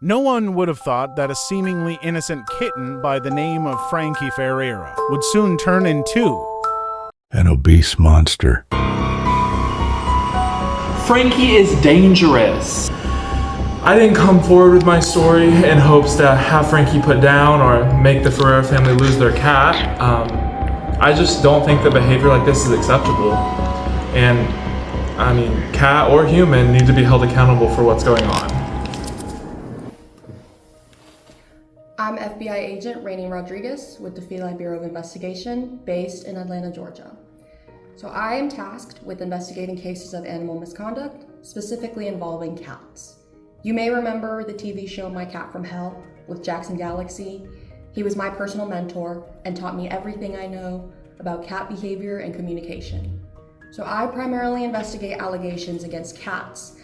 No one would have thought that a seemingly innocent kitten by the name of Frankie Ferreira would soon turn into an obese monster. Frankie is dangerous. I didn't come forward with my story in hopes to have Frankie put down or make the Ferreira family lose their cat. I just don't think that behavior like this is acceptable. And, cat or human need to be held accountable for what's going on. I'm FBI agent Rainey Rodriguez with the Feline Bureau of Investigation based in Atlanta, Georgia. So I am tasked with investigating cases of animal misconduct, specifically involving cats. You may remember the TV show My Cat from Hell with Jackson Galaxy. He was my personal mentor and taught me everything I know about cat behavior and communication. So I primarily investigate allegations against cats,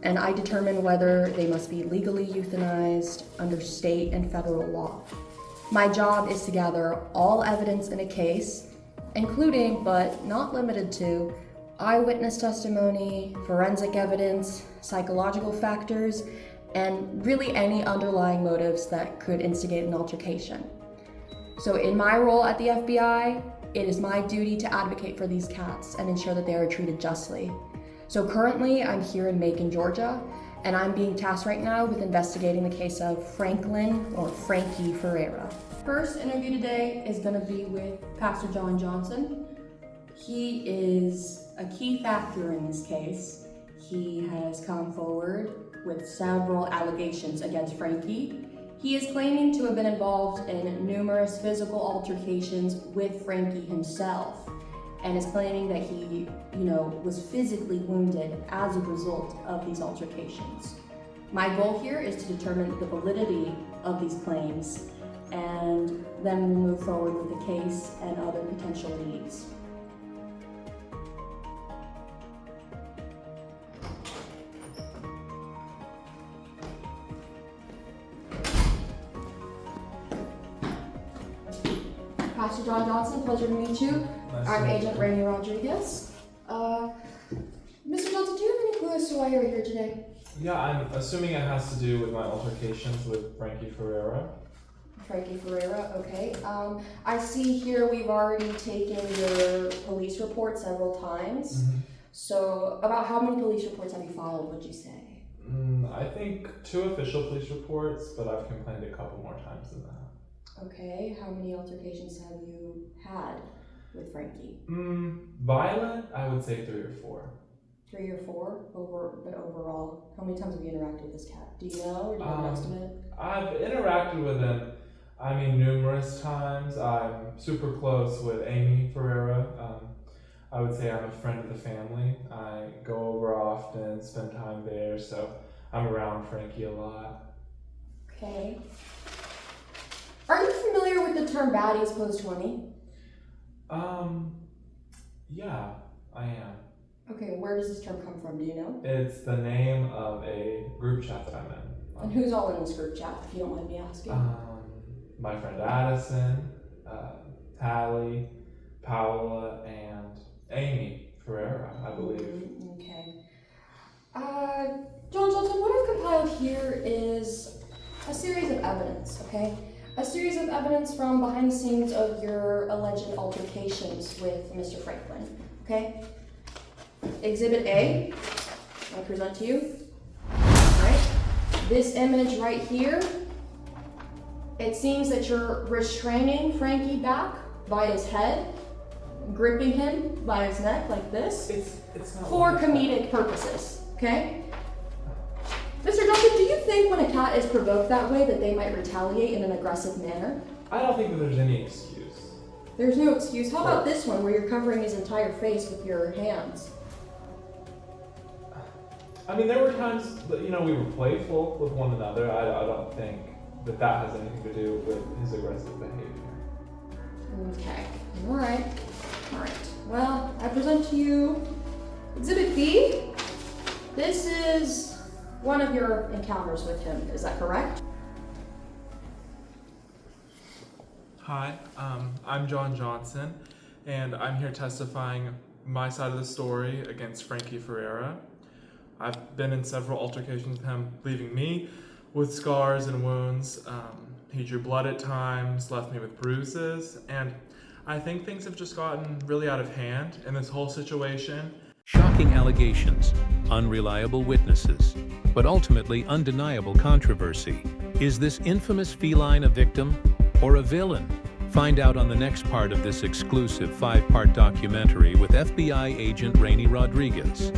and I determine whether they must be legally euthanized under state and federal law. My job is to gather all evidence in a case, including, but not limited to, eyewitness testimony, forensic evidence, psychological factors, and really any underlying motives that could instigate an altercation. So in my role at the FBI, it is my duty to advocate for these cats and ensure that they are treated justly. So currently I'm here in Macon, Georgia, and I'm being tasked right now with investigating the case of Frankie Ferreira. First interview today is going to be with Pastor John Johnson. He is a key factor in this case. He has come forward with several allegations against Frankie. He is claiming to have been involved in numerous physical altercations with Frankie himself, and is claiming that he, was physically wounded as a result of these altercations. My goal here is to determine the validity of these claims, and then we'll move forward with the case and other potential leads. Pastor John Johnson, pleasure to meet you. I'm Agent Rainey Rodriguez. Mr. Johnson, do you have any clue as to why you're here today? Yeah, I'm assuming it has to do with my altercations with Frankie Ferreira. Frankie Ferreira, okay. I see here we've already taken your police report several times. Mm-hmm. So about how many police reports have you filed, would you say? I think 2 official police reports, but I've complained a couple more times than that. Okay, how many altercations have you had with Frankie? Violent, I would say 3 or 4. 3 or 4? But overall, how many times have you interacted with this cat? Do you know, or do you have an estimate? I've interacted with him, numerous times. I'm super close with Amy Ferreira. I would say I'm a friend of the family. I go over often, spend time there, so I'm around Frankie a lot. Okay. Are you familiar with the term baddies post 20? Yeah, I am. Okay, where does this term come from? Do you know? It's the name of a group chat that I'm in. And who's all in this group chat, if you don't mind me asking? My friend Addison, Tally, Paola, and Amy Ferreira, I believe. Okay. John Johnson, what I've compiled here is a series of evidence, okay? A series of evidence from behind the scenes of your alleged altercations with Mr. Franklin, okay? Exhibit A, I present to you. All right. This image right here, it seems that you're restraining Frankie back by his head, gripping him by his neck like this, it's not for comedic purposes, okay? Mr. Johnson, do you think when a cat is provoked that way that they might retaliate in an aggressive manner? I don't think that there's any excuse. There's no excuse. How about this one where you're covering his entire face with your hands? There were times that, we were playful with one another. I don't think that has anything to do with his aggressive behavior. Okay, all right. Well, I present to you Exhibit B. This is one of your encounters with him, is that correct? Hi, I'm John Johnson, and I'm here testifying my side of the story against Frankie Ferreira. I've been in several altercations with him, leaving me with scars and wounds. He drew blood at times, left me with bruises, and I think things have just gotten really out of hand in this whole situation. Shocking allegations, unreliable witnesses, but ultimately undeniable controversy. Is this infamous feline a victim or a villain? Find out on the next part of this exclusive 5-part documentary with FBI agent Rainey Rodriguez.